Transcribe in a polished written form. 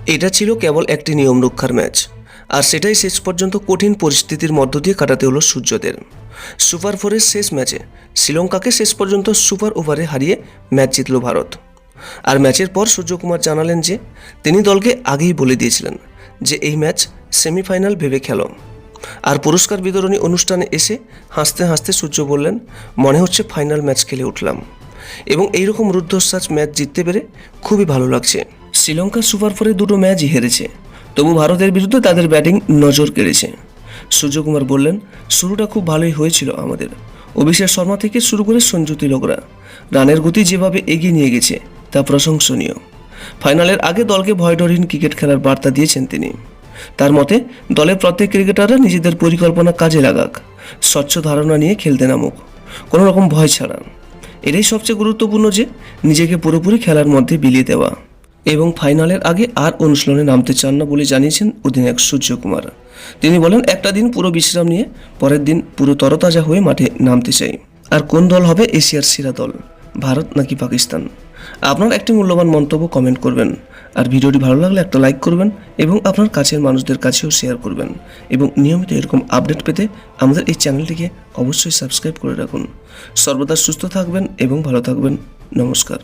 এটা ছিল কেবল একটি নিয়ম রক্ষার ম্যাচ, আর সেটাই শেষ পর্যন্ত কঠিন পরিস্থিতির মধ্য দিয়ে কাটাতে হলো সূর্যদের। সুপার ফোরের শেষ ম্যাচে শ্রীলঙ্কাকে শেষ পর্যন্ত সুপার ওভারে হারিয়ে ম্যাচ জিতল ভারত। আর ম্যাচের পর সূর্যকুমার জানালেন যে তিনি দলকে আগেই বলে দিয়েছিলেন যে এই ম্যাচ সেমিফাইনাল ভেবে খেলো। আর পুরস্কার বিতরণী অনুষ্ঠানে এসে হাসতে হাসতে সূর্য বললেন, মনে হচ্ছে ফাইনাল ম্যাচ খেলে উঠলাম এবং এইরকম রুদ্ধশ্বাস ম্যাচ জিততে পেরে খুবই ভালো লাগছে। শ্রীলঙ্কা সুপার ফোরে দুটো ম্যাচই হেরেছে, তবু ভারতের বিরুদ্ধে তাদের ব্যাটিং নজর কেড়েছে। সূর্যকুমার বললেন, শুরুটা খুব ভালোই হয়েছিল আমাদের। অভিষেক শর্মা থেকে শুরু করে সঞ্জু তিলকরা রানের গতি যেভাবে এগিয়ে নিয়ে গেছে তা প্রশংসনীয়। ফাইনালের আগে দলকে ভয়ডরহীন ক্রিকেট খেলার বার্তা দিয়েছেন তিনি। তার মতে দলের প্রত্যেক ক্রিকেটাররা নিজেদের পরিকল্পনা কাজে লাগাক, স্বচ্ছ ধারণা নিয়ে খেলতে নামুক, কোনো রকম ভয় ছাড়া। এটাই সবচেয়ে গুরুত্বপূর্ণ, যে নিজেকে পুরোপুরি খেলার মধ্যে বিলিয়ে দেওয়া। এবং ফাইনালের আগে আর অনুশীলনে নামতে চান না বলে জানিয়েছেন অধিনায়ক সূর্যকুমার। তিনি বলেন, একটা দিন পুরো বিশ্রাম নিয়ে পরের দিন পুরো তরতাজা হয়ে মাঠে নামতে চাই। আর কোন দল হবে এশিয়ার সেরা দল, ভারত নাকি পাকিস্তান? আপনার একটি মূল্যবান মন্তব্য কমেন্ট করবেন। আর ভিডিওটি ভালো লাগলে একটা লাইক করবেন এবং আপনার কাছের মানুষদের কাছেও শেয়ার করবেন। এবং নিয়মিত এরকম আপডেট পেতে আমাদের এই চ্যানেলটিকে অবশ্যই সাবস্ক্রাইব করে রাখুন। সর্বদা সুস্থ থাকবেন এবং ভালো থাকবেন। নমস্কার।